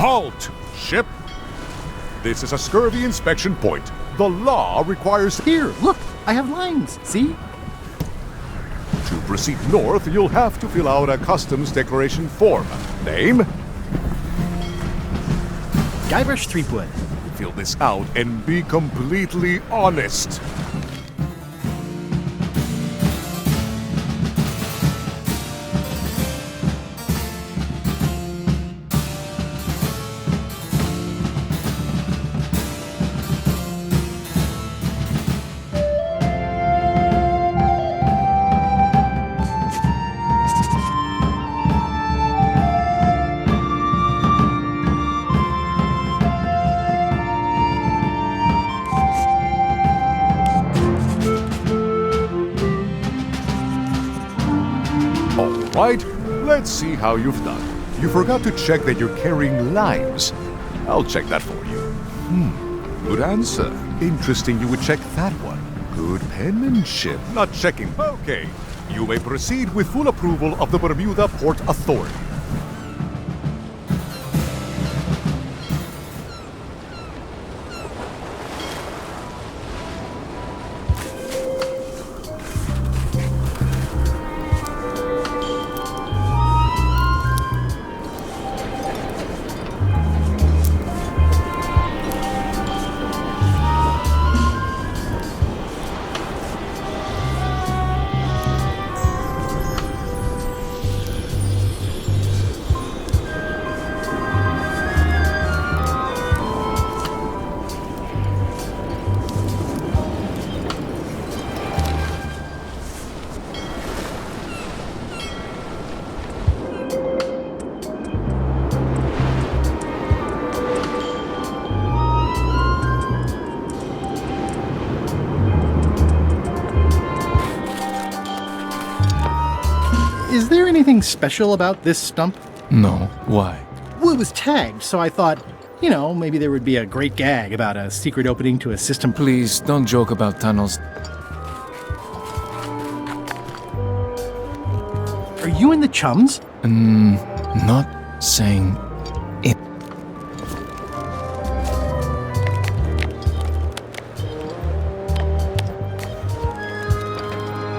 Halt, ship! This is a scurvy inspection point. The law requires... Here, look, I have lines, see? To proceed north, you'll have to fill out a customs declaration form. Name? Guybrush Threepwood. Fill this out and be completely honest. Right, let's see how you've done. You forgot to check that you're carrying limes. I'll check that for you. Good answer. Interesting you would check that one. Good penmanship. Not checking. Okay. You may proceed with full approval of the Bermuda Port Authority. Is there anything special about this stump? No, why? Well, it was tagged, so I thought, maybe there would be a great gag about a secret opening to a system. Please, don't joke about tunnels. Are you in the Chums? Not saying it.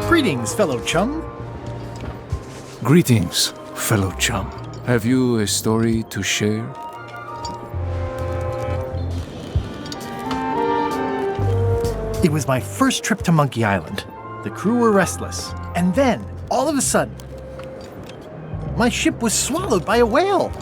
Greetings, fellow chum. Greetings, fellow chum. Have you a story to share? It was my first trip to Monkey Island. The crew were restless. And then, all of a sudden, my ship was swallowed by a whale.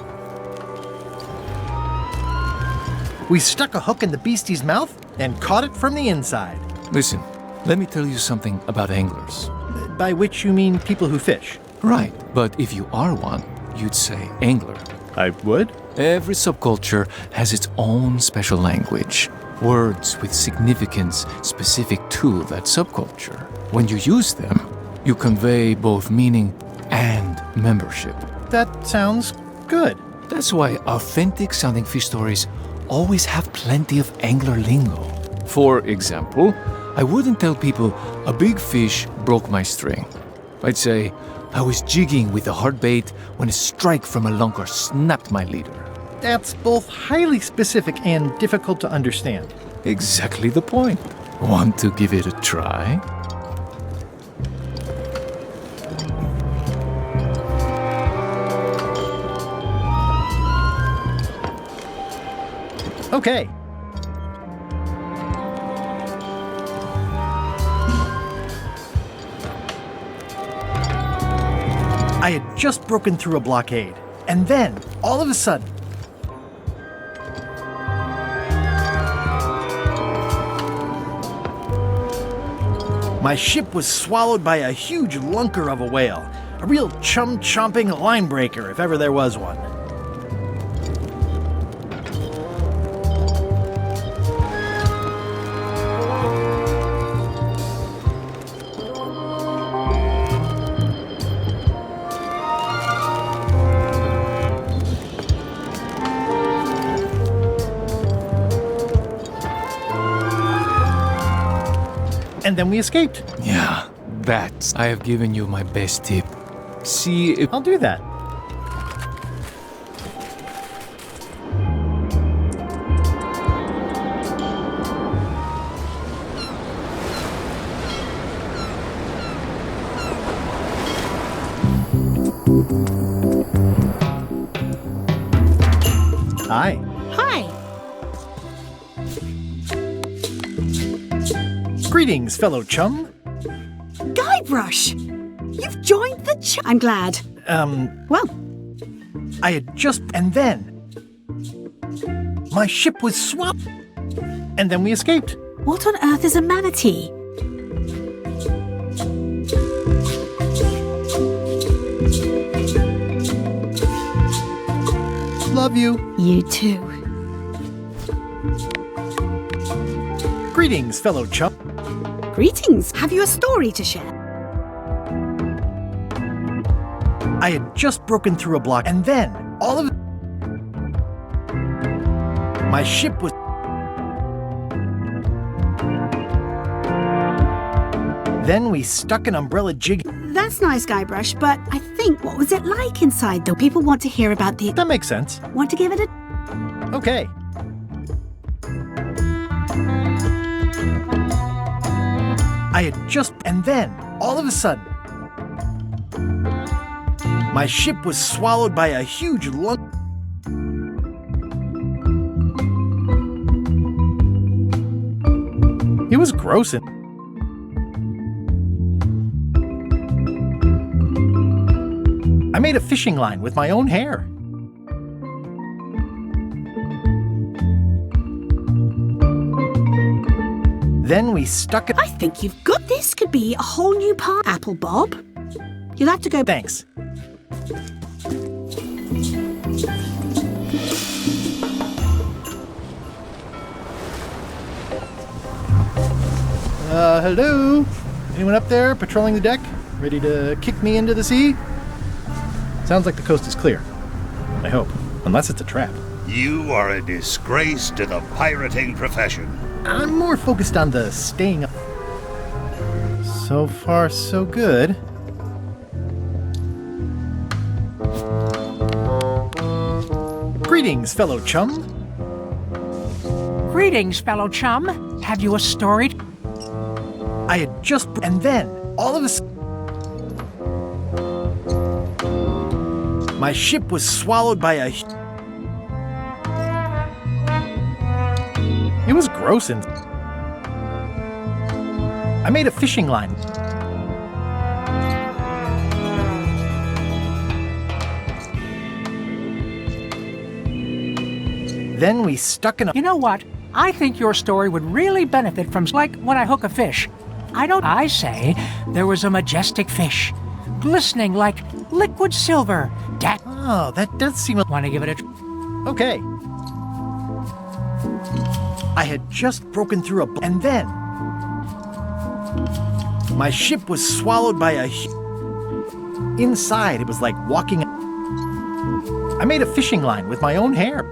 We stuck a hook in the beastie's mouth and caught it from the inside. Listen, let me tell you something about anglers. By which you mean people who fish? Right, but if you are one, you'd say angler. I would. Every subculture has its own special language, words with significance specific to that subculture. When you use them, you convey both meaning and membership. That sounds good. That's why authentic sounding fish stories always have plenty of angler lingo. For example, I wouldn't tell people a big fish broke my string. I'd say, I was jigging with a hard bait when a strike from a lunker snapped my leader. That's both highly specific and difficult to understand. Exactly the point. Want to give it a try? Okay. I had just broken through a blockade, and then, all of a sudden, my ship was swallowed by a huge lunker of a whale, a real chum-chomping line breaker if ever there was one. And then we escaped. Yeah, that's... I have given you my best tip. See if... I'll do that. Greetings, fellow chum. Guybrush! You've joined the I'm glad. Well, I had just... And then... My ship was swapped. And then we escaped. what on earth is a manatee? Love you. You too. Greetings, fellow chum. Greetings. Have you a story to share? I had just broken through a block, and then all of... My ship was... Then we stuck an umbrella jig... That's nice, Guybrush, but I think what was it like inside, though? People want to hear about the... That makes sense. Want to give it a... Okay. I had just... And then, all of a sudden... My ship was swallowed by a huge lung... It was gross and... I made a fishing line with my own hair. Then we stuck it... I think you've got this. Could be a whole new part. Apple Bob. You'll have to go... Thanks. Hello? Anyone up there patrolling the deck? Ready to kick me into the sea? Sounds like the coast is clear. I hope. Unless it's a trap. You are a disgrace to the pirating profession. I'm more focused on the staying up. So far, so good. Greetings, fellow chum. Greetings, fellow chum. Have you a story? I had just... And then, all of a sudden... My ship was swallowed by a... It was gross and... I made a fishing line. Then we stuck in a... You know what? I think your story would really benefit from, like, when I hook a fish. I say there was a majestic fish, glistening like liquid silver. Oh, that does seem... Want to give it a... Okay. I had just broken through a... And then... My ship was swallowed by a... Inside, it was like walking... I made a fishing line with my own hair.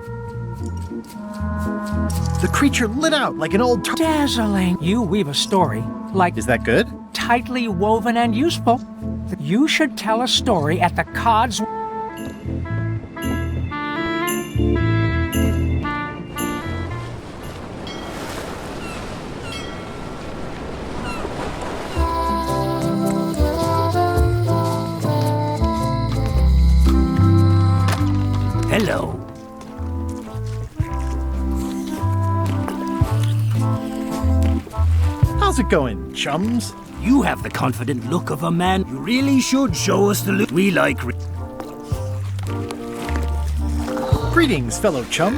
The creature lit out like an old... Dazzling. You weave a story, like... Is that good? Tightly woven and useful. You should tell a story at the Cod's... Hello. How's it going, chums? You have the confident look of a man. You really should show us the look we like. Greetings, fellow chum.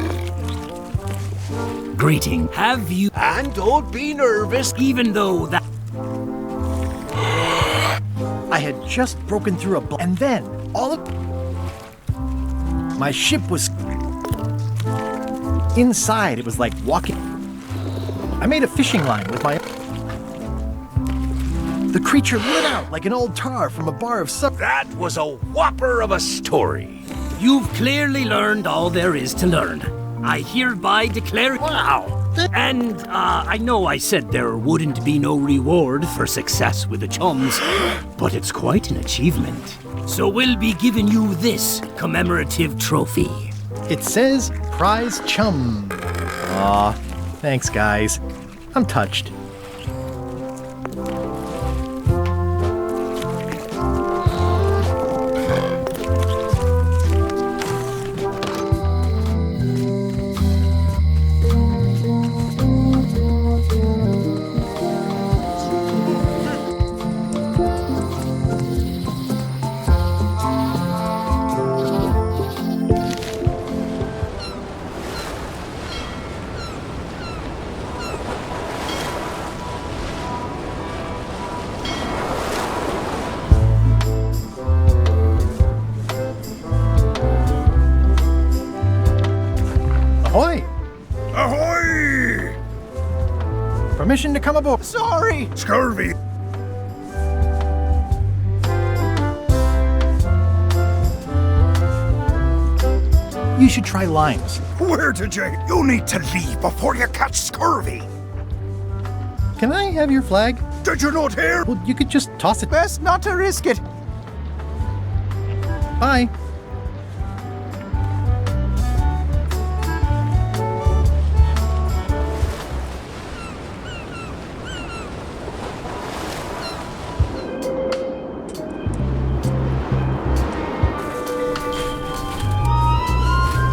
Greeting. Have you... And don't be nervous. Even though that... I had just broken through a... And then, all of... My ship was... Inside, it was like walking... I made a fishing line with my... The creature lit out like an old tar from a bar of sub... That was a whopper of a story. You've clearly learned all there is to learn. I hereby declare... Wow! And, I know I said there wouldn't be no reward for success with the chums, but it's quite an achievement. So we'll be giving you this commemorative trophy. It says prize chum. Aw, thanks, guys. I'm touched. permission to come aboard. Sorry! Scurvy! You should try limes. Where did you? You need to leave before you catch scurvy! Can I have your flag? Did you not hear? Well, you could just toss it. Best not to risk it. Bye.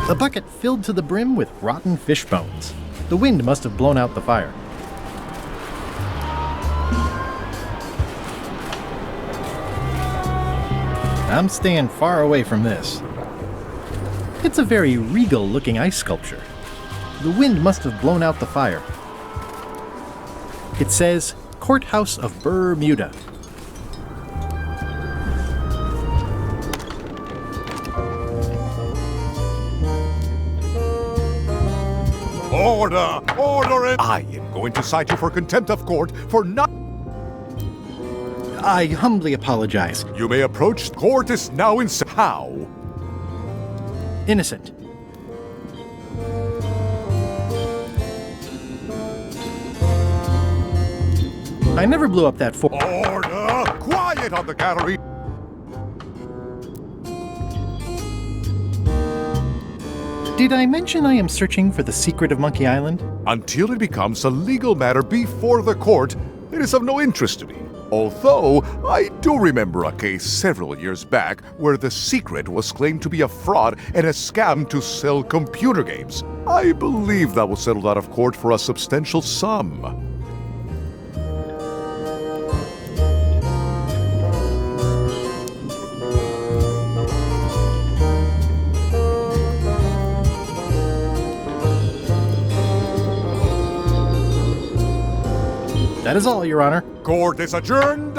The bucket filled to the brim with rotten fish bones. The wind must have blown out the fire. I'm staying far away from this. It's a very regal-looking ice sculpture. The wind must have blown out the fire. It says, Courthouse of Bermuda. Order! Order! I am going to cite you for contempt of court for not... I humbly apologize. You may approach. Court is now in... How? Innocent. I never blew up that fort. Order! Quiet on the gallery! Did I mention I am searching for the secret of Monkey Island? Until it becomes a legal matter before the court, it is of no interest to me. Although, I do remember a case several years back where the secret was claimed to be a fraud and a scam to sell computer games. I believe that was settled out of court for a substantial sum. That is all, Your Honor. Court is adjourned!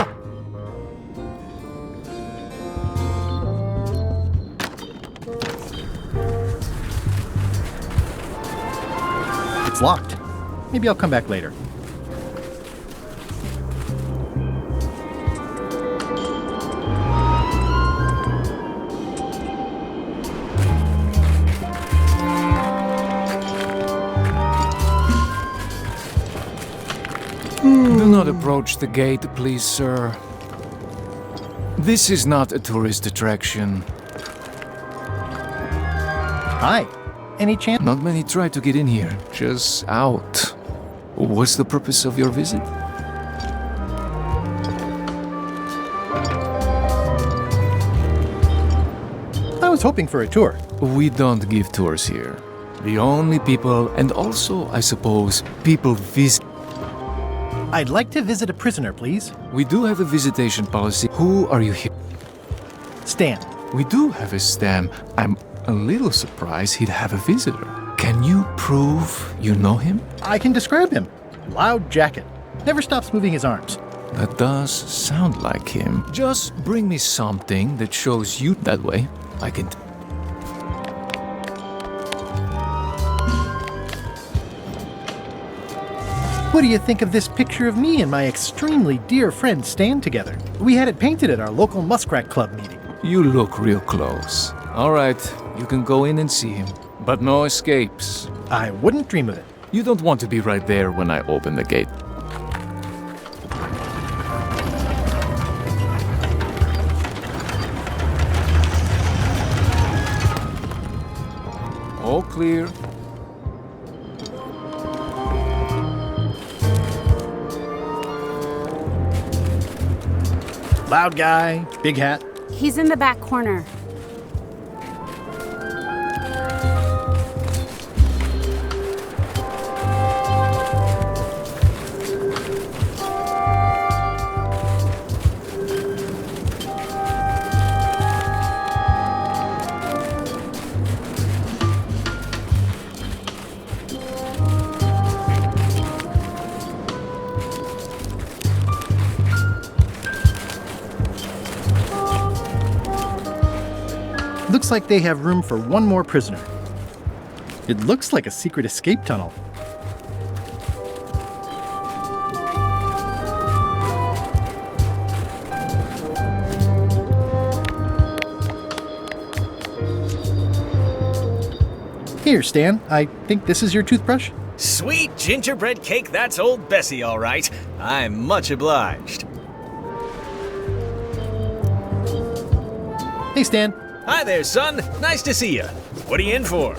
It's locked. Maybe I'll come back later. Do not approach the gate, please, sir. This is not a tourist attraction. Hi. Any chance? Not many try to get in here, just out. What's the purpose of your visit? I was hoping for a tour. We don't give tours here. The only people, and also, I suppose, people visit. I'd like to visit a prisoner, please. We do have a visitation policy. Who are you here? Stan. We do have a Stan. I'm a little surprised he'd have a visitor. Can you prove you know him? I can describe him. Loud jacket. Never stops moving his arms. That does sound like him. Just bring me something that shows you that way. I can... What do you think of this picture of me and my extremely dear friend Stan together? We had it painted at our local Muskrat Club meeting. You look real close. All right, you can go in and see him. But no escapes. I wouldn't dream of it. You don't want to be right there when I open the gate. All clear. Loud guy, big hat. He's in the back corner. Looks like they have room for one more prisoner. It looks like a secret escape tunnel. Here, Stan, I think this is your toothbrush. Sweet gingerbread cake, that's old Bessie, all right. I'm much obliged. Hey, Stan. Hi there, son. Nice to see you. What are you in for?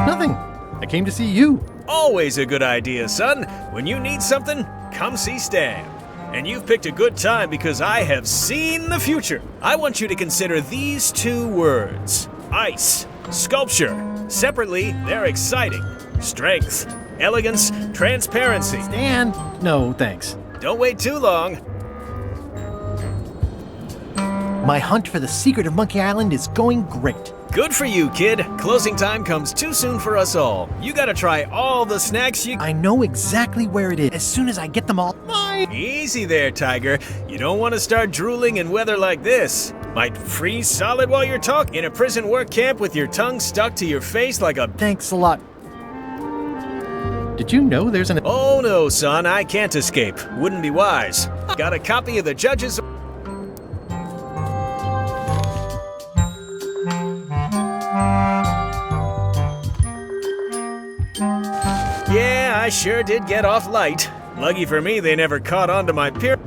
Nothing. I came to see you. Always a good idea, son. When you need something, come see Stan. And you've picked a good time because I have seen the future. I want you to consider these two words: ice, sculpture. Separately, they're exciting. Strength, elegance, transparency. Stan! No, thanks. Don't wait too long. My hunt for the secret of Monkey Island is going great. Good for you, kid. Closing time comes too soon for us all. You gotta try all the snacks you... I know exactly where it is. As soon as I get them all... Easy there, Tiger. You don't want to start drooling in weather like this. Might freeze solid while you're talking in a prison work camp with your tongue stuck to your face like a... Thanks a lot. Did you know there's an... Oh no, son, I can't escape. Wouldn't be wise. Got a copy of the judge's... Yeah, I sure did get off light. Lucky for me, they never caught on to my peer...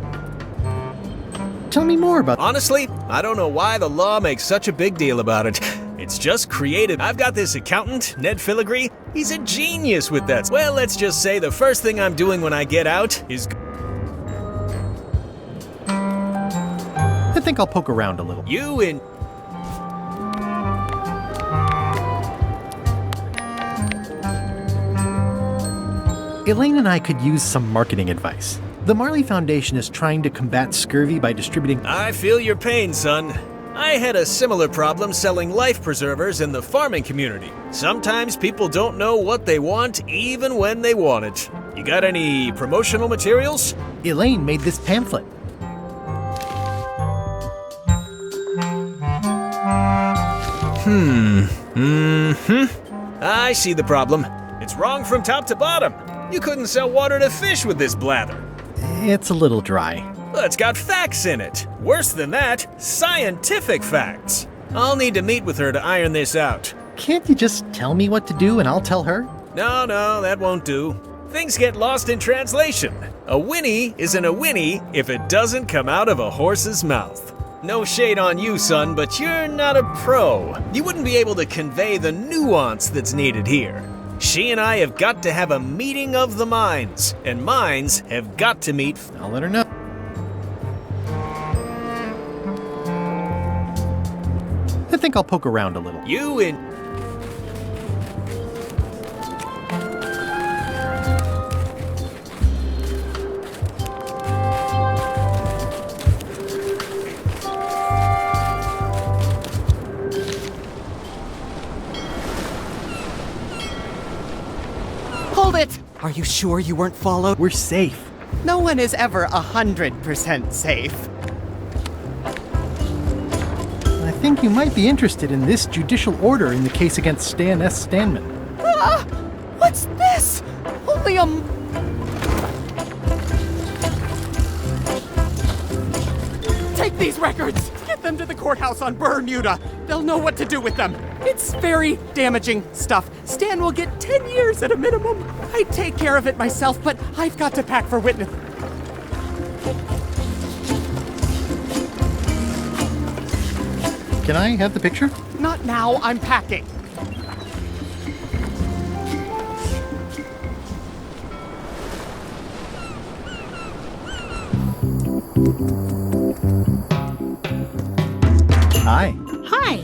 Tell me more about... Honestly, I don't know why the law makes such a big deal about it. It's just creative. I've got this accountant, Ned Filigree. He's a genius with that. Well, let's just say the first thing I'm doing when I get out is... I think I'll poke around a little. You in... Elaine and I could use some marketing advice. The Marley Foundation is trying to combat scurvy by distributing... I feel your pain, son. I had a similar problem selling life preservers in the farming community. Sometimes people don't know what they want even when they want it. You got any promotional materials? Elaine made this pamphlet. I see the problem. It's wrong from top to bottom. You couldn't sell water to fish with this blather. It's a little dry. Well, it's got facts in it. Worse than that, scientific facts. I'll need to meet with her to iron this out. Can't you just tell me what to do and I'll tell her? No, that won't do. Things get lost in translation. A whinny isn't a whinny if it doesn't come out of a horse's mouth. No shade on you, son, but you're not a pro. You wouldn't be able to convey the nuance that's needed here. She and I have got to have a meeting of the minds, and minds have got to meet. I'll let her know. I think I'll poke around a little. You in... Hold it! Are you sure you weren't followed? We're safe. No one is ever 100% safe. I think you might be interested in this judicial order in the case against Stan S. Stanman. Ah! What's this? Only a... Take these records! Get them to the courthouse on Bermuda. They'll know what to do with them. It's very damaging stuff. Stan will get 10 years at a minimum. I'd take care of it myself, but I've got to pack for witness. Can I have the picture? Not now, I'm packing. Hi. Hi.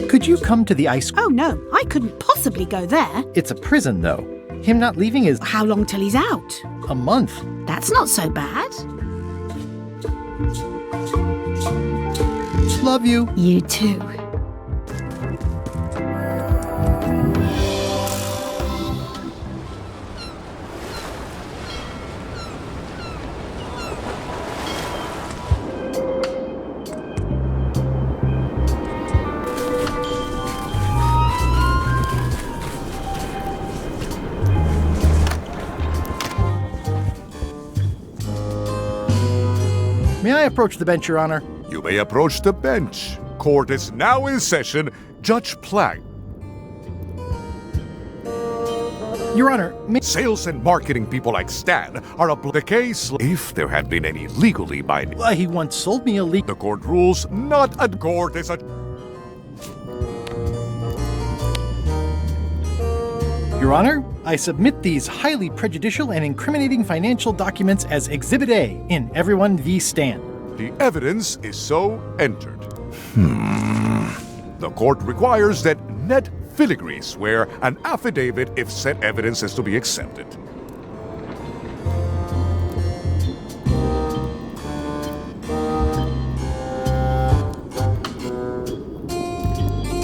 Could you come to the ice... Oh no, I couldn't possibly go there. It's a prison, though. Him not leaving is How long till he's out? a month. That's not so bad. Love you. You too. I approach the bench, Your Honor? You may approach the bench. Court is now in session. Judge Plank. Your Honor, Sales and marketing people like Stan are the case if there had been any legally binding. he once sold me a leak. The court rules not a court is a... Your Honor, I submit these highly prejudicial and incriminating financial documents as Exhibit A in Everyone v. Stan. The evidence is so entered. The court requires that Ned Filigree swear an affidavit if said evidence is to be accepted.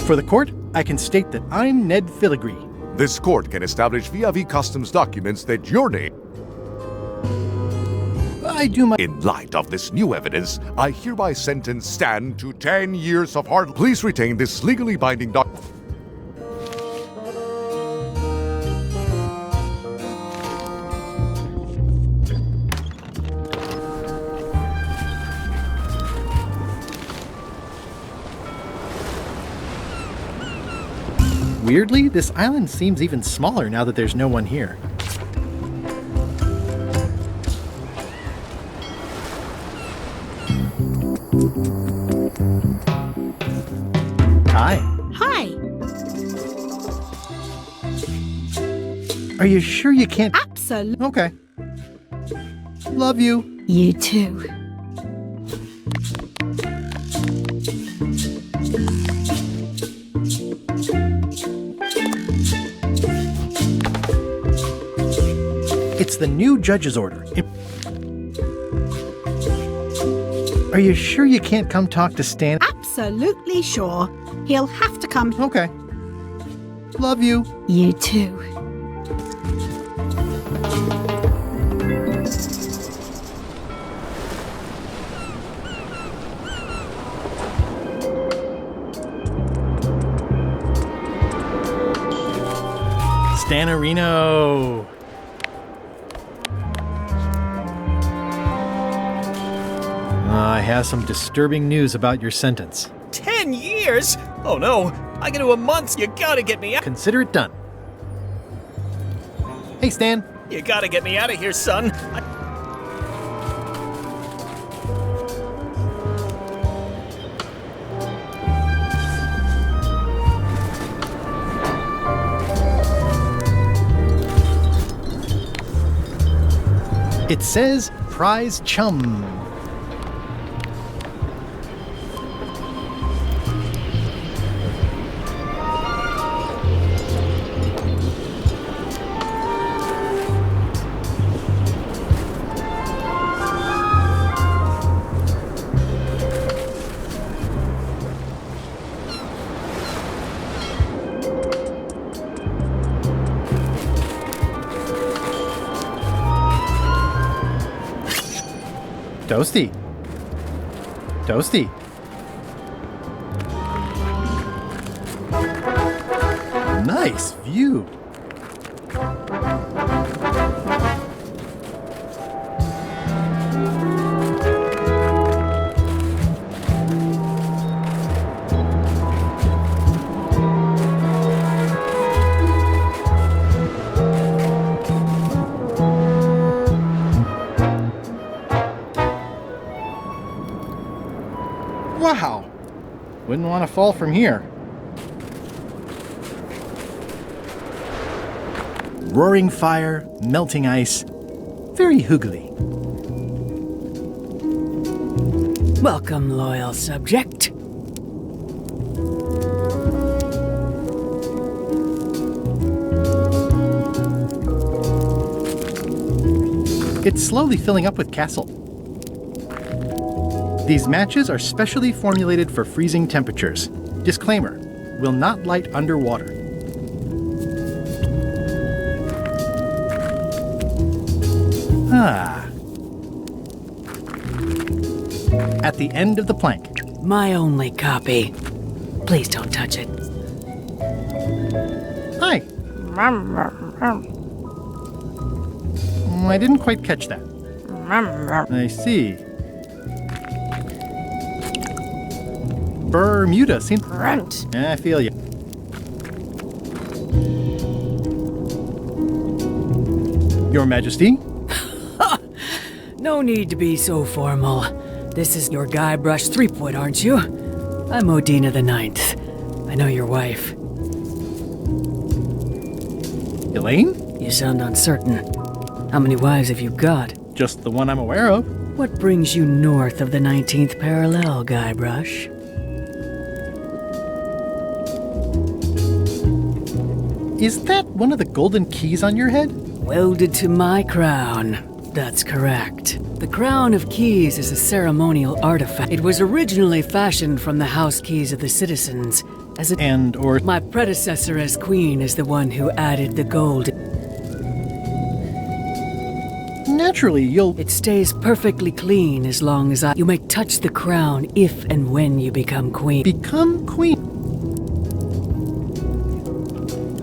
For the court, I can state that I'm Ned Filigree. This court can establish via customs documents that your name... I do my... In light of this new evidence, I hereby sentence Stan to 10 years of hard... Please retain this legally binding document. Weirdly, this island seems even smaller now that there's no one here. Hi. Hi. Are you sure you can't... Absolutely. Okay. Love you. You too. It's the new judge's order. Are you sure you can't come talk to Stan? Absolutely sure. He'll have to come. Okay. Love you. You too. Stanarino. I have some disturbing news about your sentence. 10 years? Oh no, I get to a month. You gotta get me out. Consider it done. Hey, Stan. You gotta get me out of here, son. It says prize chum. Toasty. Toasty. Nice view. Wow. Wouldn't want to fall from here. Roaring fire, melting ice. Very hoogly. Welcome, loyal subject. It's slowly filling up with castle. These matches are specially formulated for freezing temperatures. Disclaimer, will not light underwater. Ah. At the end of the plank. My only copy. Please don't touch it. Hi. I didn't quite catch that. I see. Bermuda seems... Grunt. Yeah, I feel you. Your Majesty? No need to be so formal. This is your Guybrush Threepwood, aren't you? I'm Odina the Ninth. I know your wife. Elaine? You sound uncertain. How many wives have you got? Just the one I'm aware of. What brings you north of the 19th parallel, Guybrush? Is that one of the golden keys on your head? Welded to my crown. That's correct. The Crown of Keys is a ceremonial artifact. It was originally fashioned from the house keys of the citizens as a... And/or... My predecessor as queen is the one who added the gold. Naturally, you'll... It stays perfectly clean as long as you may touch the crown if and when you become queen. Become queen.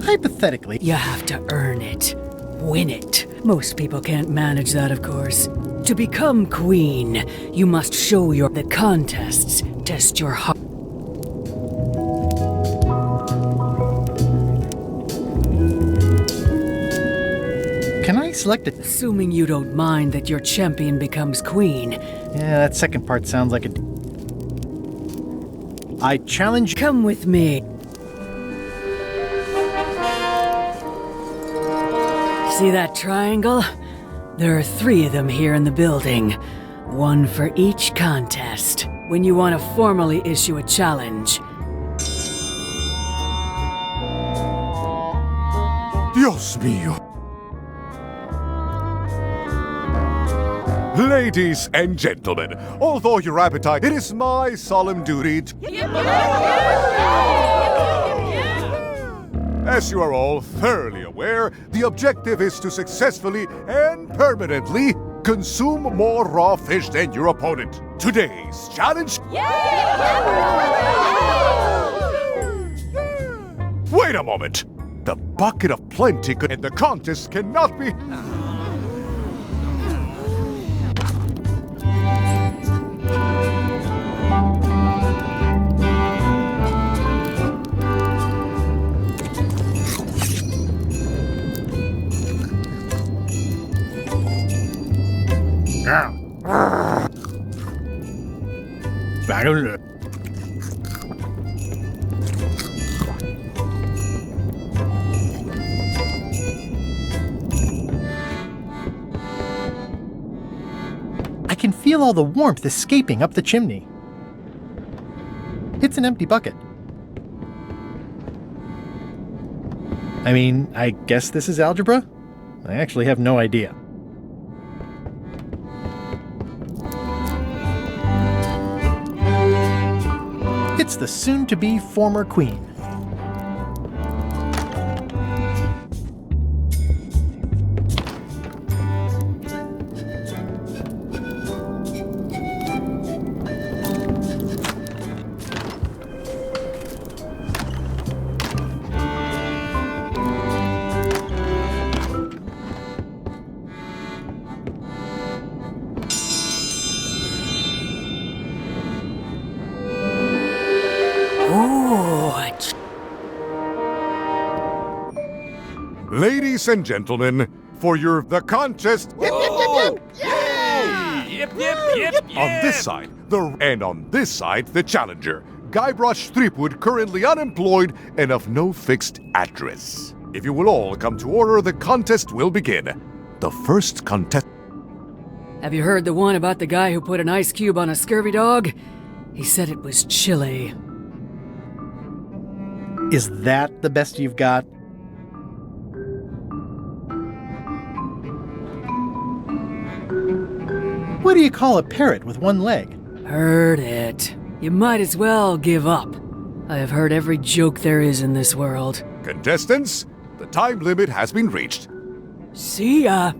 Hypothetically. You have to earn it. Win it. Most people can't manage that, of course. To become queen, you must show the contests test your heart. Can I select it? Assuming you don't mind that your champion becomes queen. Yeah, that second part sounds like a... I challenge... Come with me. See that triangle? There are 3 of them here in the building. 1 for each contest. When you want to formally issue a challenge. Dios mío. Ladies and gentlemen, although your appetite, it is my solemn duty to... As you are all thoroughly aware, the objective is to successfully and permanently consume more raw fish than your opponent. Today's challenge... Wait a moment! The bucket of plenty could... and the contest cannot be... I can feel all the warmth escaping up the chimney. It's an empty bucket. I mean, I guess this is algebra? I actually have no idea. It's the soon-to-be former queen. Ladies and gentlemen, for the contest... Yip, yip, yip. On this side, and on this side, the challenger, Guybrush Threepwood, currently unemployed and of no fixed address. If you will all come to order, the contest will begin. The first contest... Have you heard the one about the guy who put an ice cube on a scurvy dog? He said it was chilly. Is that the best you've got? What do you call a parrot with one leg? Heard it. You might as well give up. I have heard every joke there is in this world. Contestants, the time limit has been reached. See ya.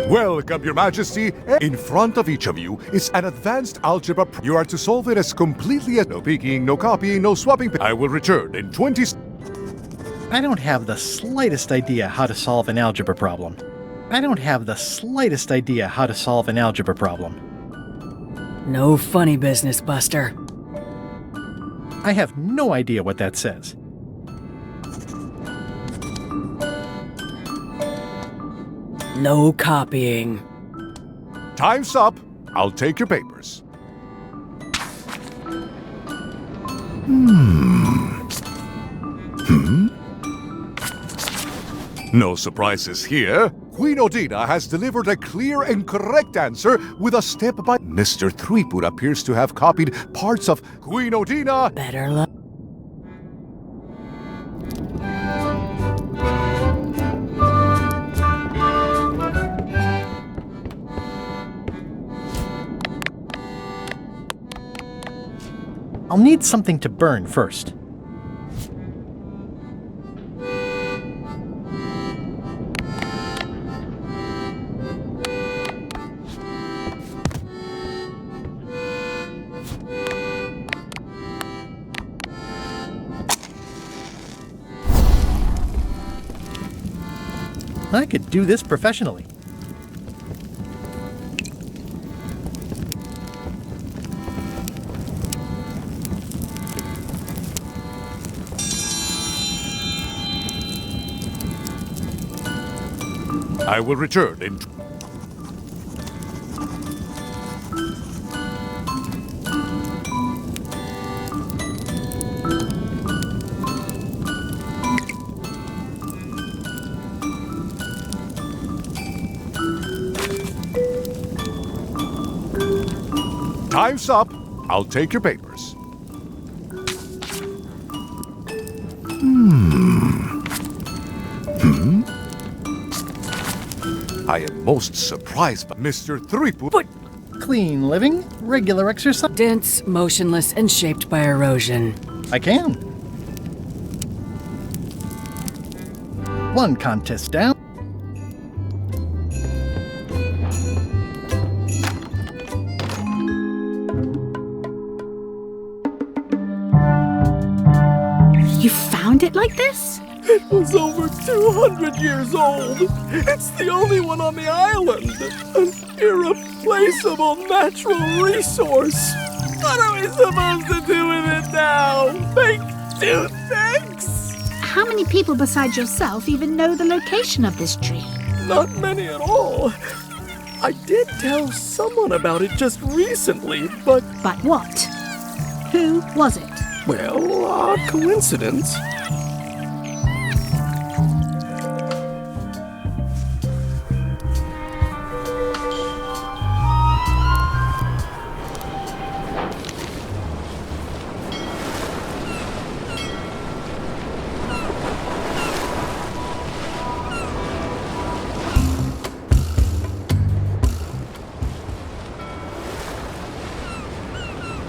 Welcome, Your Majesty. In front of each of you is an advanced algebra. You are to solve it as completely as no peeking, no copying, no swapping. I will return in 20. I don't have the slightest idea how to solve an algebra problem. I don't have the slightest idea how to solve an algebra problem. No funny business, Buster. I have no idea what that says. No copying. Time's up. I'll take your papers. No surprises here. Queen Odina has delivered a clear and correct answer with a step by... Mr. Threepwood appears to have copied parts of Queen Odina. Better luck. I'll need something to burn first. I could do this professionally. I will return in... Time's up. I'll take your papers. I am most surprised by Mr. Threepwood. But clean living, regular exercise. Dense, motionless, and shaped by erosion. I can. One contest down. You found it like this? It was over 200 years old. It's the only one on the island. An irreplaceable natural resource. What are we supposed to do with it now? Make toothpicks? How many people besides yourself even know the location of this tree? Not many at all. I did tell someone about it just recently, but... But what? Who was it? Well, coincidence.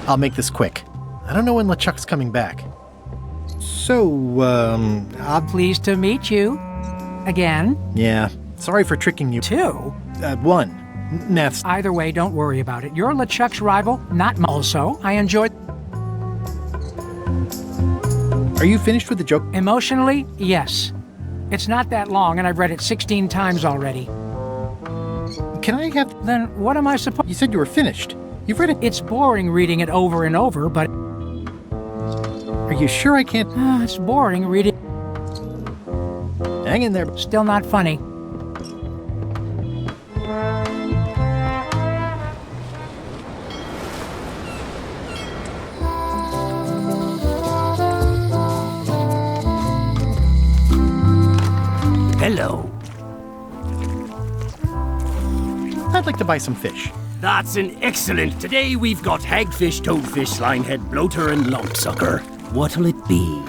I'll make this quick. I don't know when LeChuck's coming back. So, I'll... Pleased to meet you. Again. Yeah, sorry for tricking you. Two. One. Maths. Either way, don't worry about it. You're LeChuck's rival, not mine. Also, I enjoyed... Are you finished with the joke? Emotionally, yes. It's not that long, and I've read it 16 times already. Can I have... Then what am I supposed... You said you were finished. You've read it... It's boring reading it over and over, but... Are you sure I can't... It's boring reading... Hang in there. Still not funny. Hello. I'd like to buy some fish. That's an excellent. Today we've got hagfish, toadfish, linehead, bloater, and lumpsucker. What'll it be?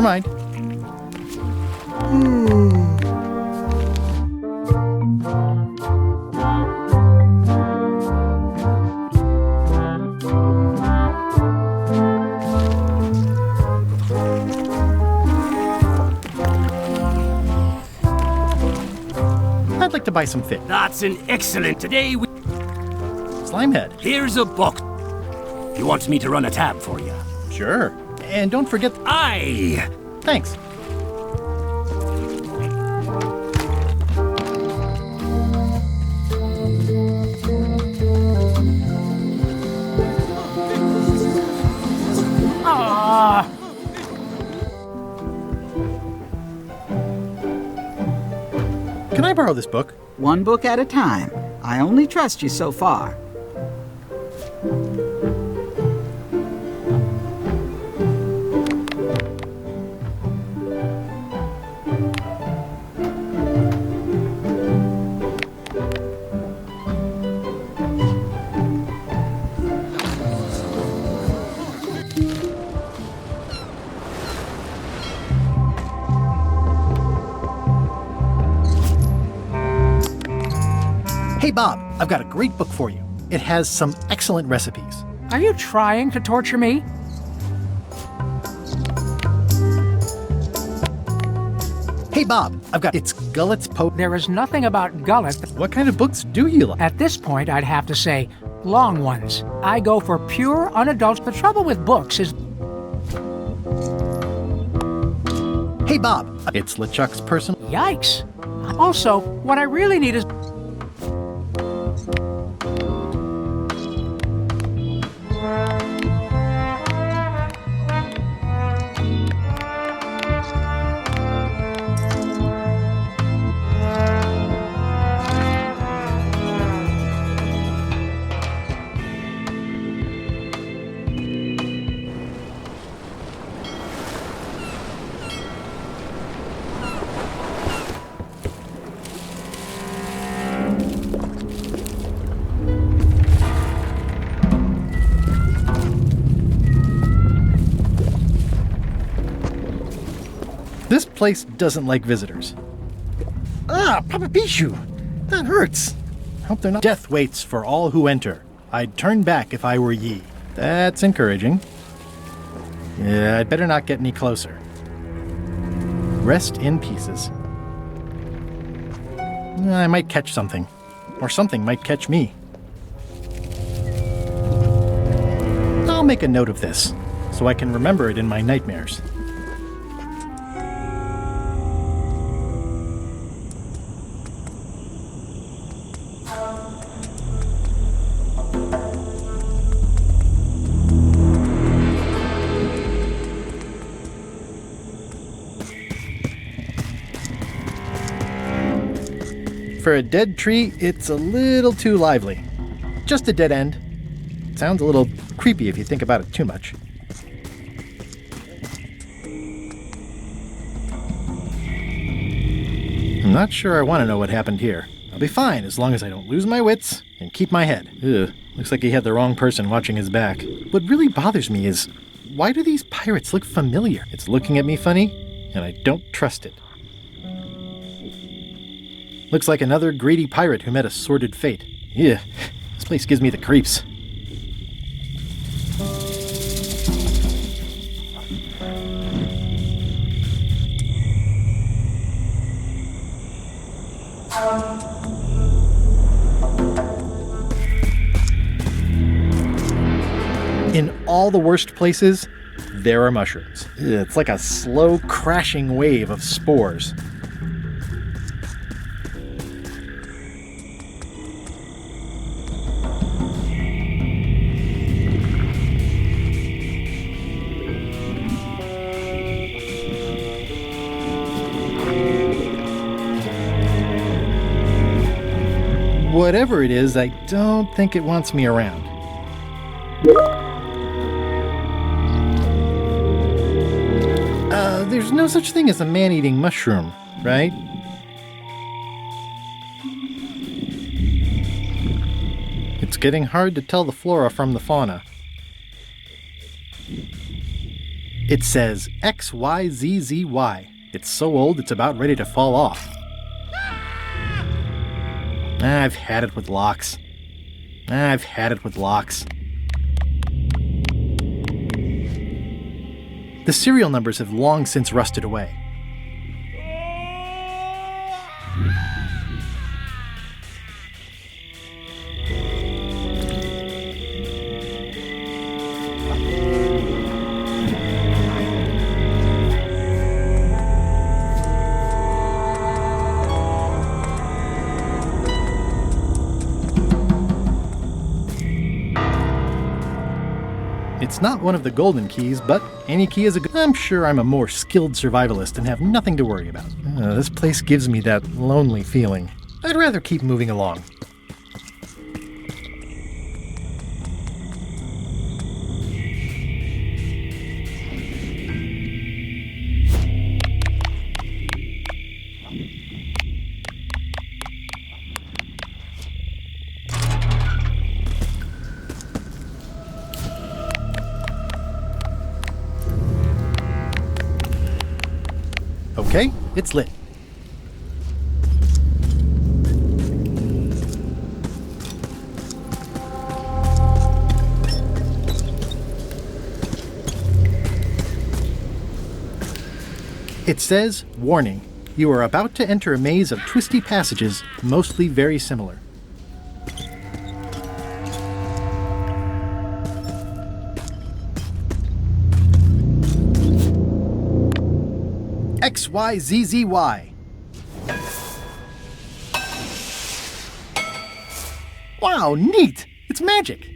Never mind. I'd like to buy some fish. That's an excellent. Today we. Slimehead. Here's a book. You want me to run a tab for you? Sure. And don't forget... Aye! Thanks. Can I borrow this book? One book at a time. I only trust you so far. Hey, Bob, I've got a great book for you. It has some excellent recipes. Are you trying to torture me? Hey, Bob, I've got... It's Gullet's There is nothing about Gullet. What kind of books do you like? At this point, I'd have to say long ones. I go for pure, unadulterated. The trouble with books is... Hey, Bob, it's LeChuck's personal... Yikes. Also, what I really need is... This place doesn't like visitors. Ah, Papa Pichu! That hurts. Hope they're not... Death waits for all who enter. I'd turn back if I were ye. That's encouraging. Yeah, I'd better not get any closer. Rest in pieces. I might catch something. Or something might catch me. I'll make a note of this, so I can remember it in my nightmares. For a dead tree, it's a little too lively. Just a dead end. Sounds a little creepy if you think about it too much. I'm not sure I want to know what happened here. I'll be fine as long as I don't lose my wits and keep my head. Ugh, looks like he had the wrong person watching his back. What really bothers me is, why do these pirates look familiar? It's looking at me funny, and I don't trust it. Looks like another greedy pirate who met a sordid fate. Yeah, this place gives me the creeps. In all the worst places, there are mushrooms. It's like a slow crashing wave of spores. Whatever it is, I don't think it wants me around. There's no such thing as a man-eating mushroom, right? It's getting hard to tell the flora from the fauna. It says XYZZY. It's so old it's about ready to fall off. I've had it with locks. I've had it with locks. The serial numbers have long since rusted away. It's not one of the golden keys, but any key is a good. I'm sure I'm a more skilled survivalist and have nothing to worry about. This place gives me that lonely feeling. I'd rather keep moving along. Okay, it's lit. It says, warning, you are about to enter a maze of twisty passages, mostly very similar. XYZZY. Wow, neat! It's magic!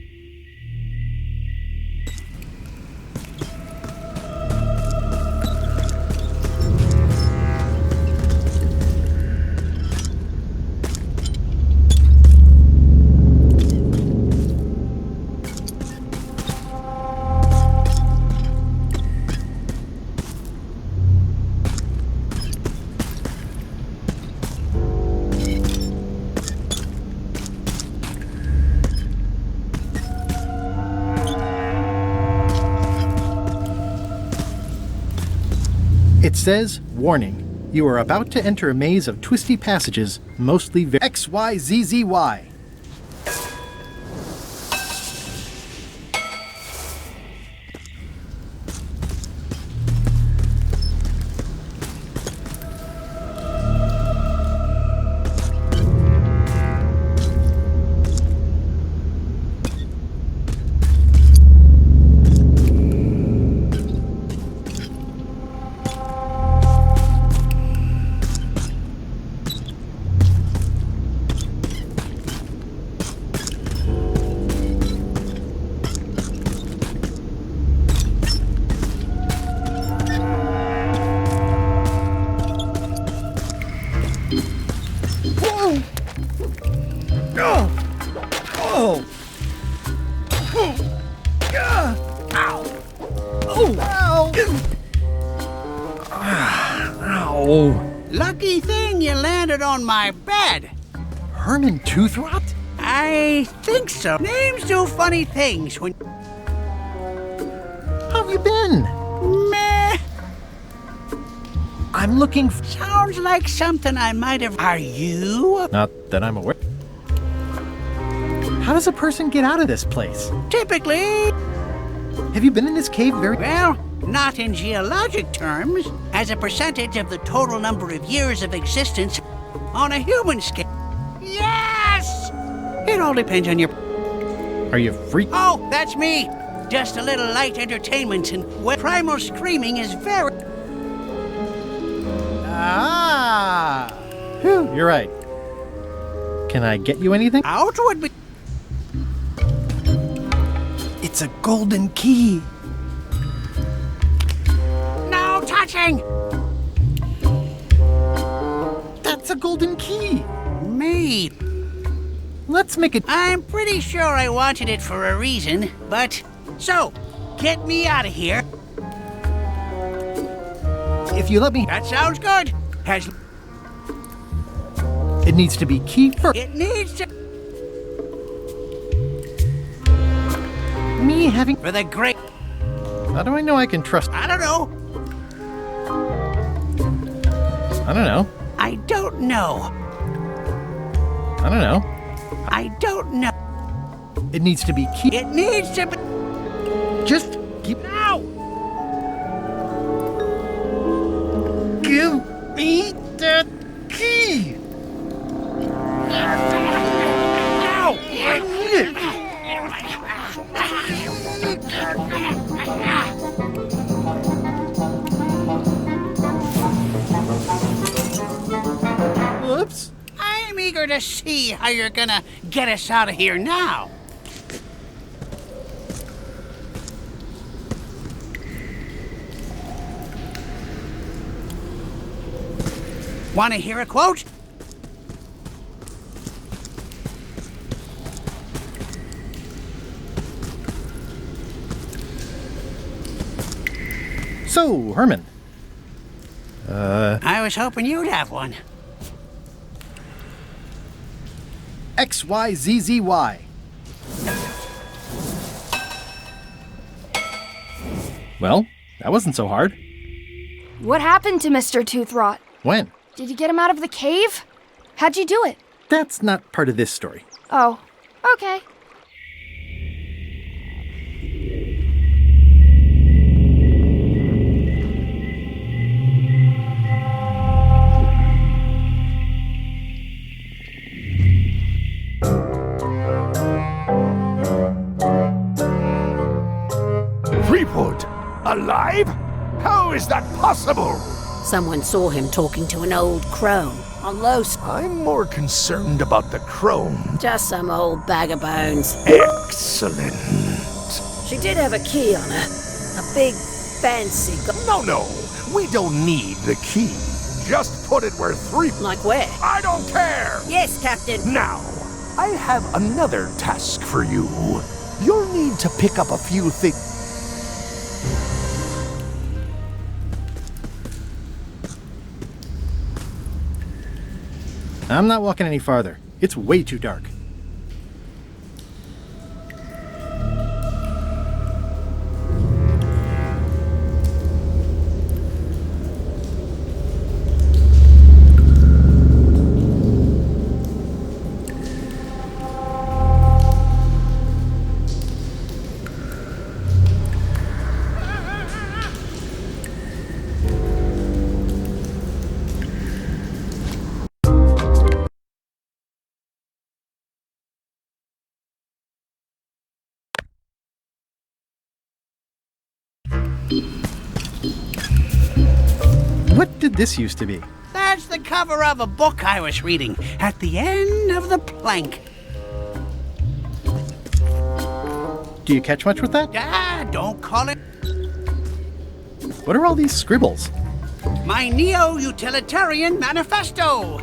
It says, warning, you are about to enter a maze of twisty passages, mostly XYZZY. Lucky thing you landed on my bed. Herman Toothrot? I think so. Names do funny things when... How have you been? Meh. I'm looking Sounds like something I might have... Are you? Not that I'm aware. How does a person get out of this place? Typically... Have you been in this cave very... Well, not in geologic terms, as a percentage of the total number of years of existence on a human scale. Yes! It all depends on your... Are you freak? Oh, that's me! Just a little light entertainment and where primal screaming is very... Ah! Whew, you're right. Can I get you anything? Out would be... It's a golden key. No touching! That's a golden key. Me. Let's make it... I'm pretty sure I wanted it for a reason, but... So, get me out of here. If you let me... That sounds good. Has... It needs to be key first. It needs to... Me having... For the great... How do I know I can trust? I don't know. I don't know. I don't know. I don't know. I don't know. It needs to be key. It needs to be. Just keep. Ow! Give me that key. Whoops. I'm eager to see how you're gonna get us out of here now. Want to hear a quote? So, Herman. I was hoping you'd have one. XYZZY. Well, that wasn't so hard. What happened to Mr. Toothrot? When? Did you get him out of the cave? How'd you do it? That's not part of this story. Oh, okay. Threepwood? Alive? How is that possible? Someone saw him talking to an old crone on Los. I'm more concerned about the crone. Just some old bag of bones. Excellent. She did have a key on her. A big, fancy... No. We don't need the key. Just put it where Like where? I don't care! Yes, Captain. Now, I have another task for you. You'll need to pick up a few things. I'm not walking any farther. It's way too dark. What did this used to be? That's the cover of a book I was reading at the end of the plank. Do you catch much with that? Don't call it. What are all these scribbles? My Neo-Utilitarian Manifesto.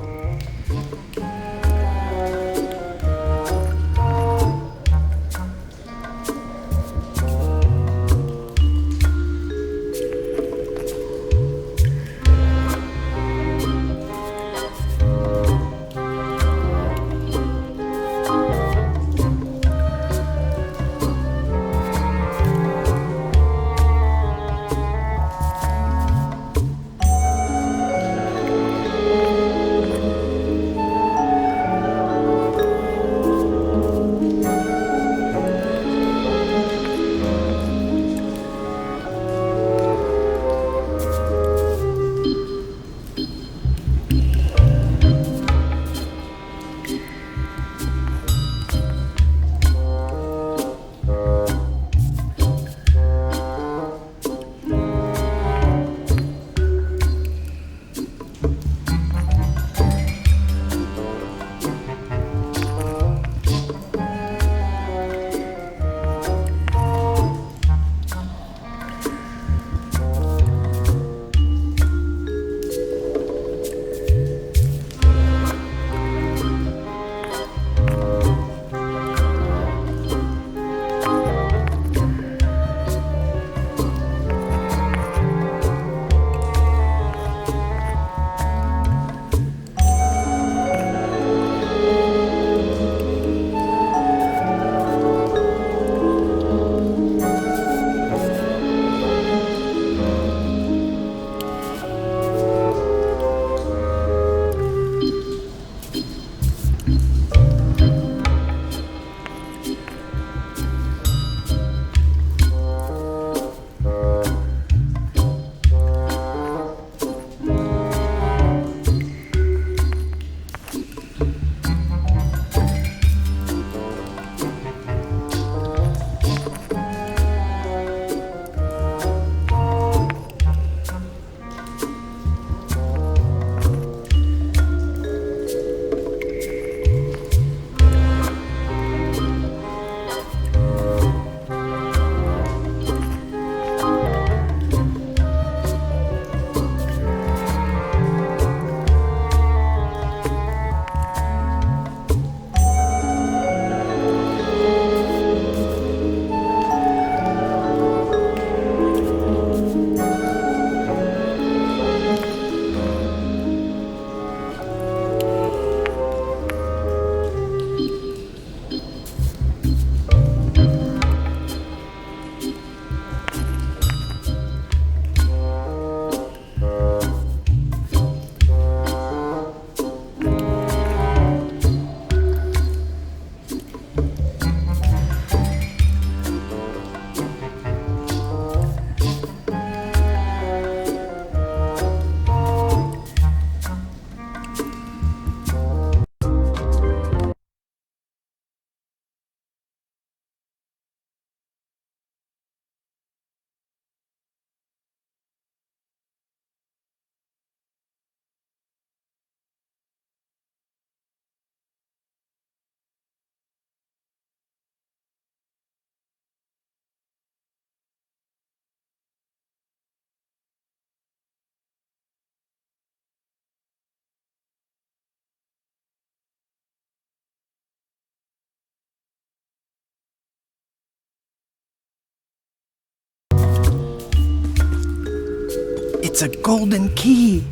It's a golden key.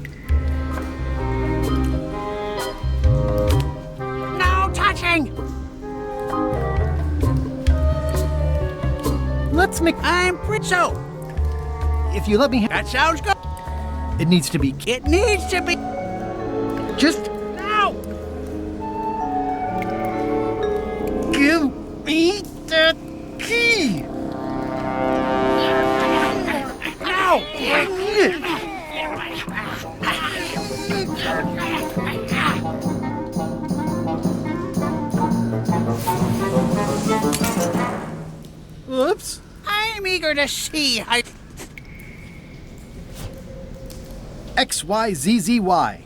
No touching! Let's make... I'm pretty so. If you let me... That sounds good. It needs to be... It needs to be... Just... No! Give me that key! No! Oops. I'm eager to see how... XYZZY.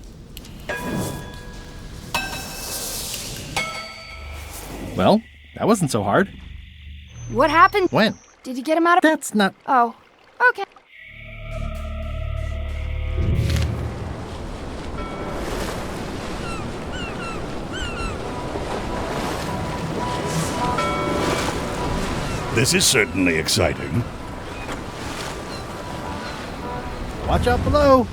Well, that wasn't so hard. What happened? When? Did you get him out of... That's not... Oh, okay. This is certainly exciting. Watch out below.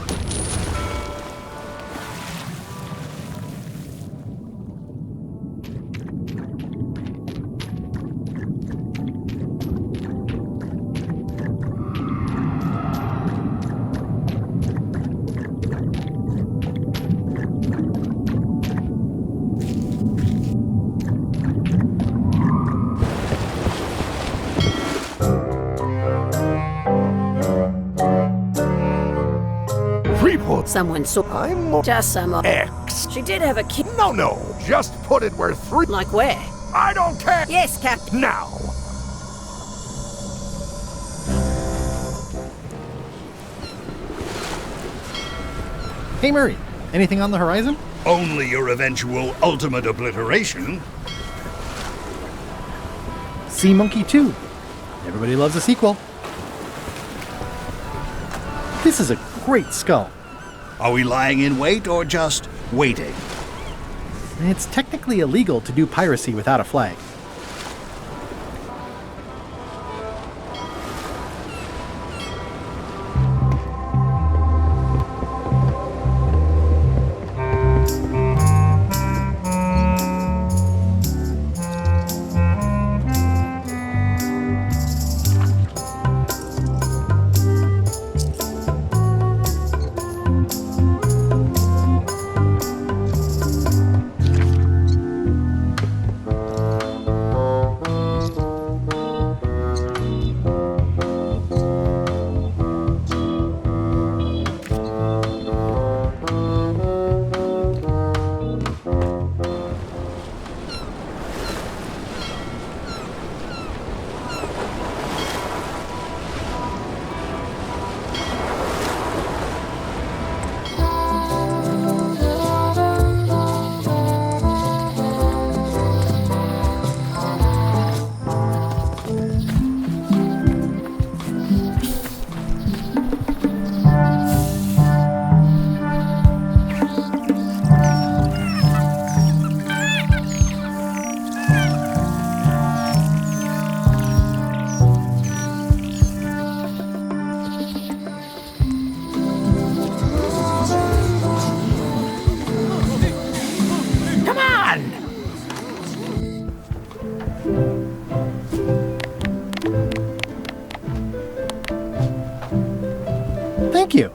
Someone saw. I'm Just some X. She did have a key. No. Just put it where 3... Like where? I don't care. Yes, Captain. Now. Hey, Murray. Anything on the horizon? Only your eventual ultimate obliteration. Sea Monkey 2. Everybody loves a sequel. This is a great skull. Are we lying in wait or just waiting? It's technically illegal to do piracy without a flag. Thank you.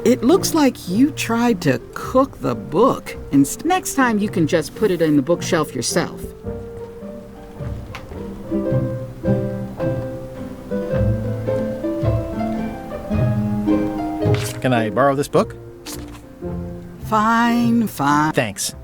It looks like you tried to cook the book. Next time you can just put it in the bookshelf yourself. Can I borrow this book? Fine. Thanks.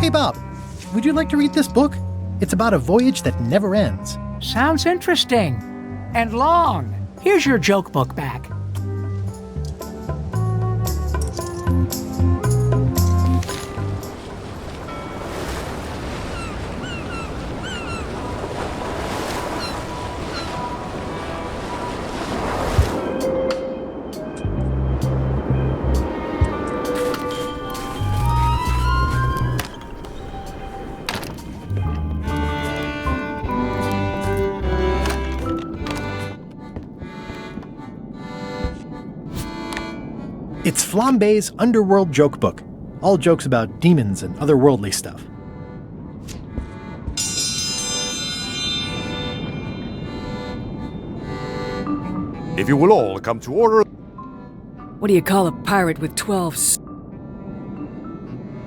Hey, Bob, would you like to read this book? It's about a voyage that never ends. Sounds interesting. And long. Here's your joke book back. It's Flambe's Underworld Joke Book. All jokes about demons and otherworldly stuff. If you will all come to order. What do you call a pirate with 12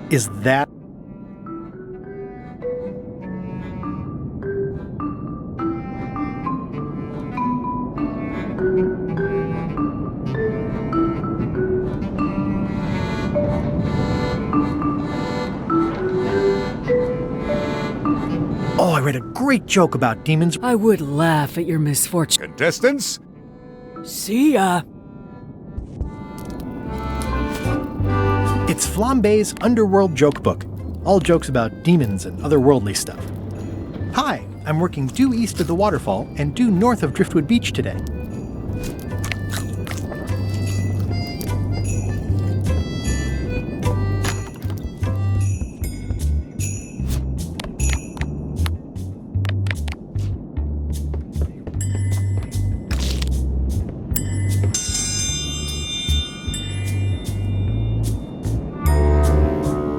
Is that... Oh, I read a great joke about demons. I would laugh at your misfortune. Contestants? See ya! It's Flambe's Underworld Joke Book. All jokes about demons and otherworldly stuff. Hi, I'm working due east of the waterfall and due north of Driftwood Beach today.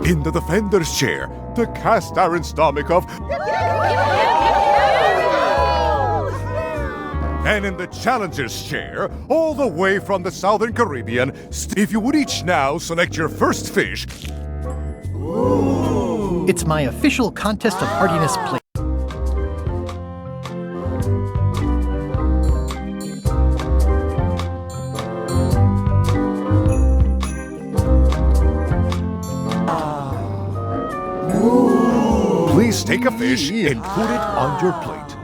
In the defender's chair, the cast iron stomach of... And in the challenger's chair, all the way from the Southern Caribbean, if you would each now select your first fish... It's my official contest of hardiness plate. Please take a fish and put it on your plate.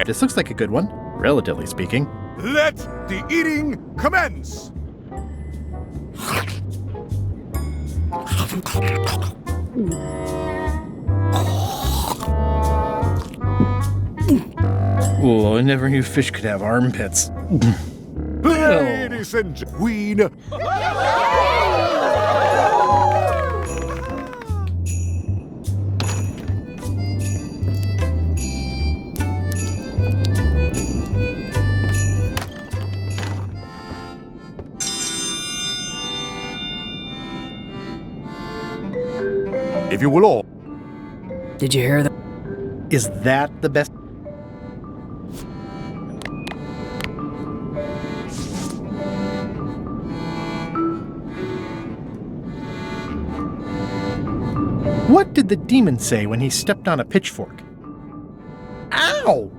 This looks like a good one, relatively speaking. Let the eating commence! Oh, I never knew fish could have armpits. Ladies and gentlemen, if you will all... Did you hear that? Is that the best? What did the demon say when he stepped on a pitchfork? Ow!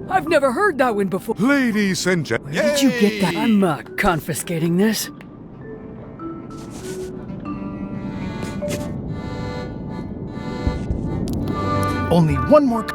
I've never heard that one before. Ladies and gentlemen... Where did you get that? I'm confiscating this. Only one more...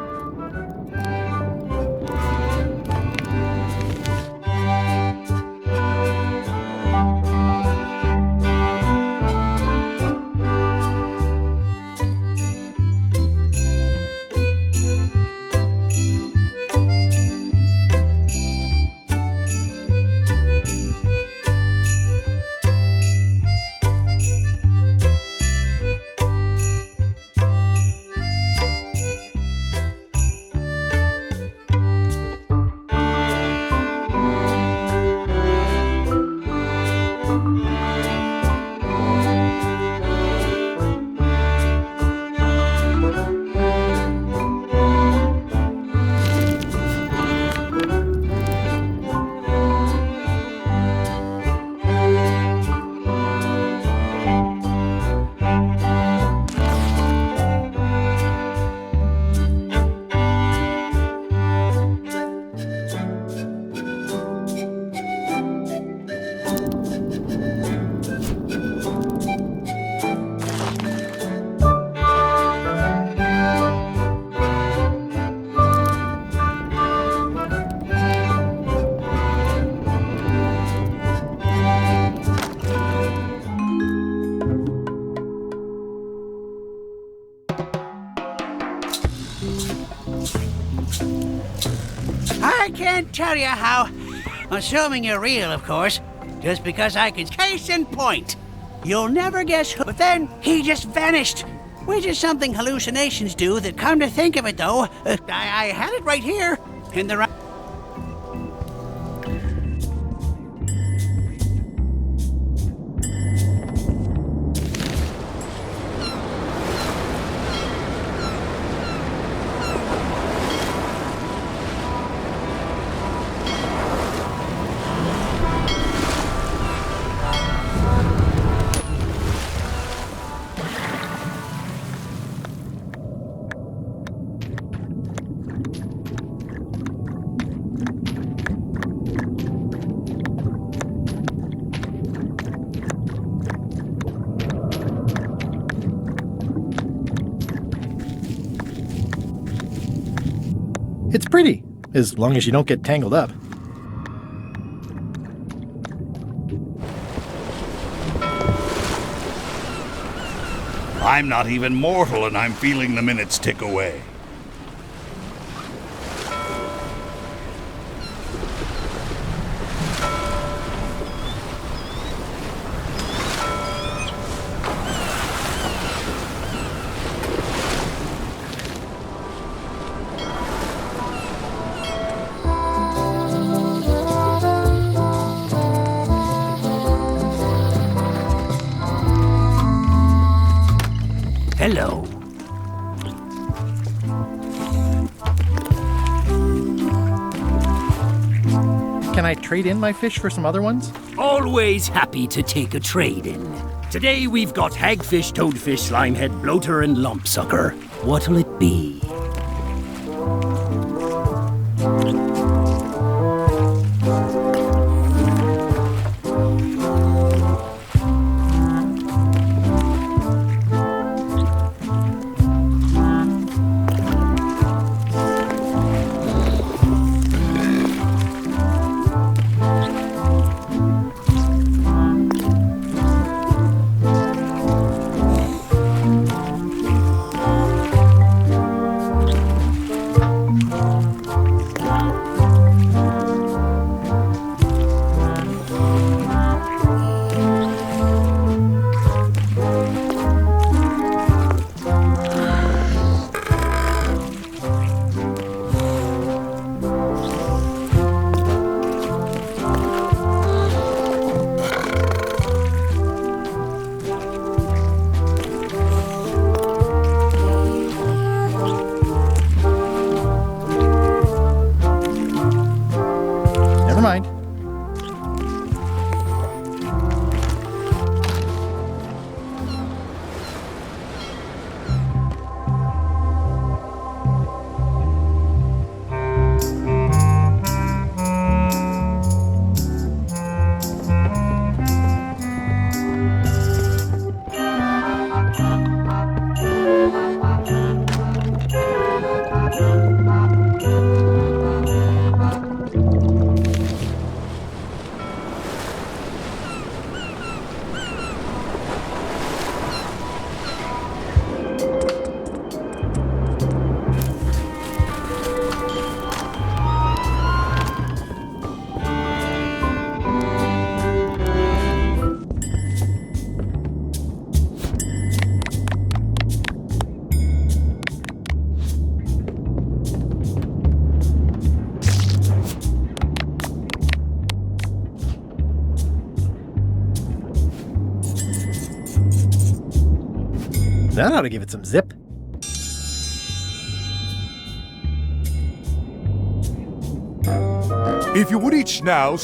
I can't tell you how, assuming you're real, of course, just because I can. Case in point, You'll never guess who. But then he just vanished. Which is something hallucinations do that, come to think of it though, I had it right here. In the right. It's pretty, as long as you don't get tangled up. I'm not even mortal and I'm feeling the minutes tick away. Hello. Can I trade in my fish for some other ones? Always happy to take a trade-in. Today we've got hagfish, toadfish, slimehead, bloater, and lumpsucker. What'll it be? Never mind. That ought to give it some zip. If you would each now...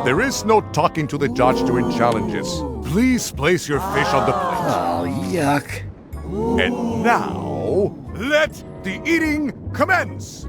There is no talking to the judge during challenges. Please place your fish on the plate. Oh, yuck. And now, let the eating commence!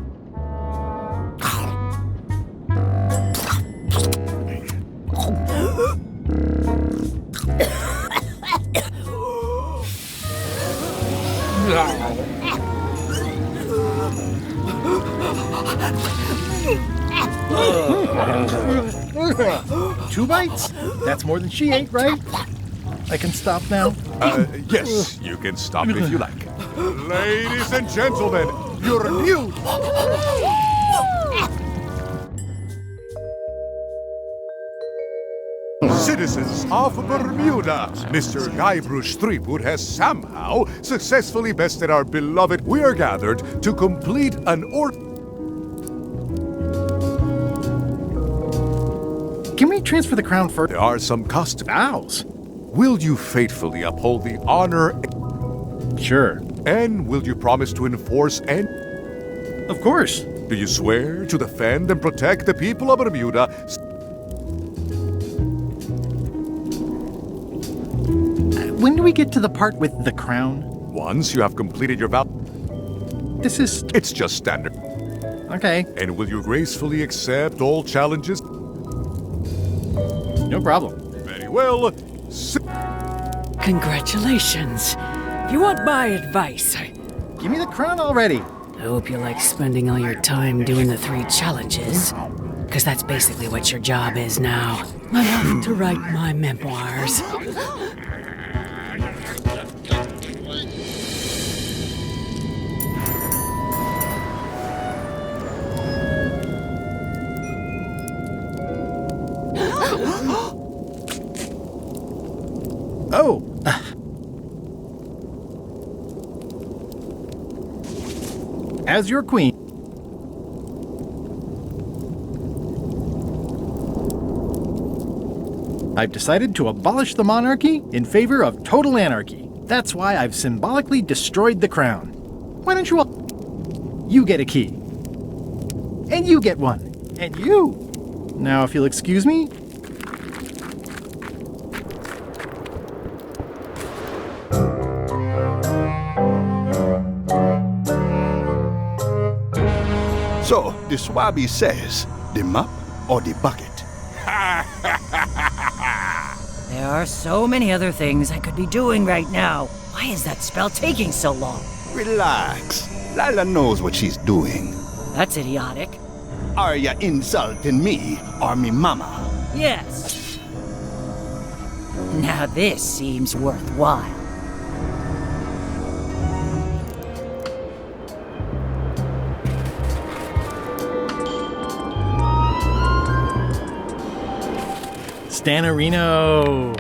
Two bites? That's more than she ate, right? I can stop now? Yes, you can stop if you like. Ladies and gentlemen, your new... Citizens of Bermuda, Mr. Guybrush Threepwood has somehow successfully bested our beloved. We are gathered to complete an Can we transfer the crown first? There are some customs. Vows. Will you faithfully uphold the honor? Sure. And will you promise to enforce and... Of course. Do you swear to defend and protect the people of Bermuda? When do we get to the part with the crown? Once you have completed your vow... This is... It's just standard. Okay. And will you gracefully accept all challenges? No problem. Very well. Congratulations. If you want my advice, give me the crown already. I hope you like spending all your time doing the 3 challenges. Because that's basically what your job is now. I'm off to write my memoirs. Oh! As your queen. I've decided to abolish the monarchy in favor of total anarchy. That's why I've symbolically destroyed the crown. Why don't you all... You get a key. And you get one. And you. Now, if you'll excuse me... So, the Swabby says, the mop or the bucket? There are so many other things I could be doing right now. Why is that spell taking so long? Relax. Lila knows what she's doing. That's idiotic. Are ya insulting me or me mama? Yes. Now this seems worthwhile. Stanarino.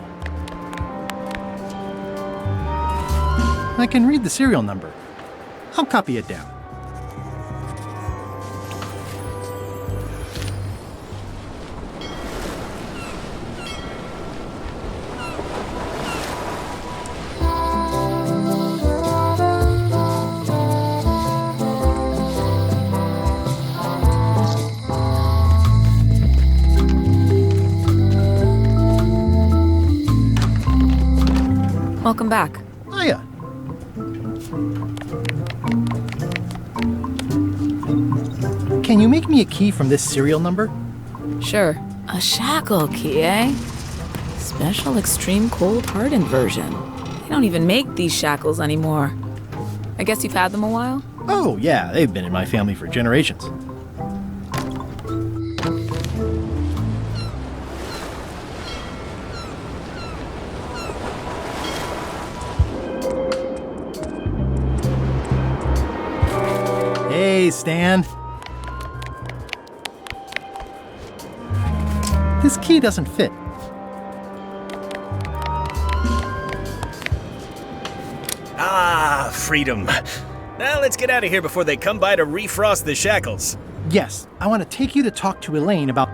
I can read the serial number. I'll copy it down. Welcome back. Hiya. Can you make me a key from this serial number? Sure. A shackle key, eh? Special extreme cold hardened version. They don't even make these shackles anymore. I guess you've had them a while? Oh, yeah, they've been in my family for generations. Hey, Stan. This key doesn't fit. Ah, freedom. Now let's get out of here before they come by to refrost the shackles. Yes, I want to take you to talk to Elaine about...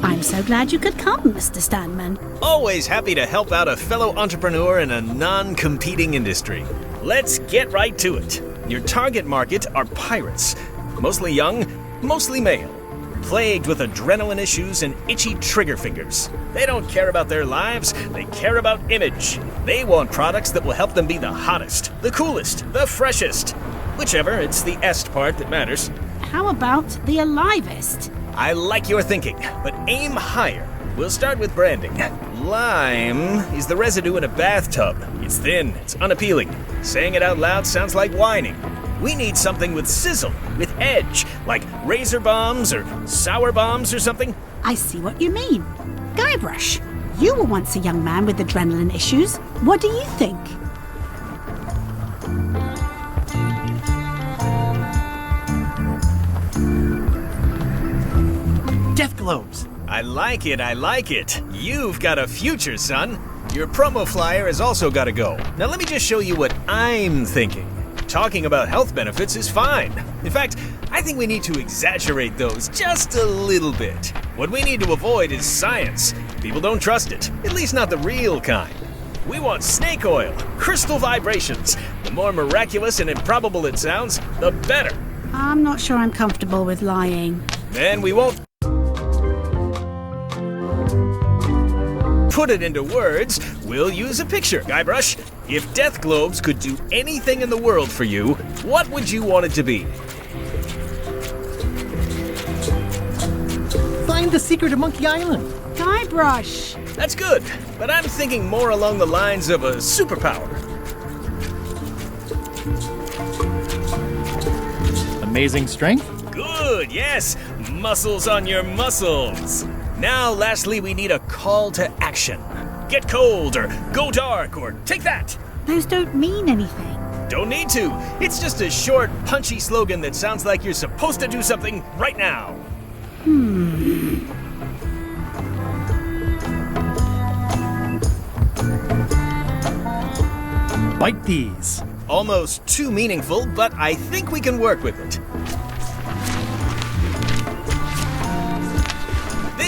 I'm so glad you could come, Mr. Stanman. Always happy to help out a fellow entrepreneur in a non-competing industry. Let's get right to it. Your target market are pirates. Mostly young, mostly male. Plagued with adrenaline issues and itchy trigger fingers. They don't care about their lives, they care about image. They want products that will help them be the hottest, the coolest, the freshest. Whichever, it's the est part that matters. How about the alivest? I like your thinking, but aim higher. We'll start with branding. Lime is the residue in a bathtub. It's thin, it's unappealing. Saying it out loud sounds like whining. We need something with sizzle, with edge, like razor bombs or sour bombs or something. I see what you mean. Guybrush, you were once a young man with adrenaline issues. What do you think? Death globes. I like it, I like it. You've got a future, son. Your promo flyer has also got to go. Now let me just show you what I'm thinking. Talking about health benefits is fine. In fact, I think we need to exaggerate those just a little bit. What we need to avoid is science. People don't trust it, at least not the real kind. We want snake oil, crystal vibrations. The more miraculous and improbable it sounds, the better. I'm not sure I'm comfortable with lying. Then we won't put it into words. We'll use a picture. Guybrush, if death globes could do anything in the world for you, what would you want it to be? Find the secret of Monkey Island. Guybrush! That's good, but I'm thinking more along the lines of a superpower. Amazing strength? Good, yes. Muscles on your muscles. Now, lastly, we need a call to action. Get cold, or go dark, or take that. Those don't mean anything. Don't need to. It's just a short, punchy slogan that sounds like you're supposed to do something right now. Bite these. Almost too meaningful, but I think we can work with it.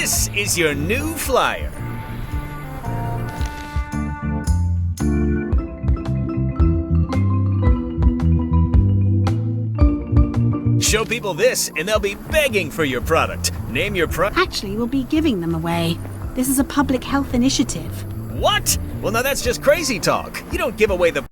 This is your new flyer. Show people this, and they'll be begging for your product. Name your Actually, we'll be giving them away. This is a public health initiative. What? Well, now that's just crazy talk. You don't give away the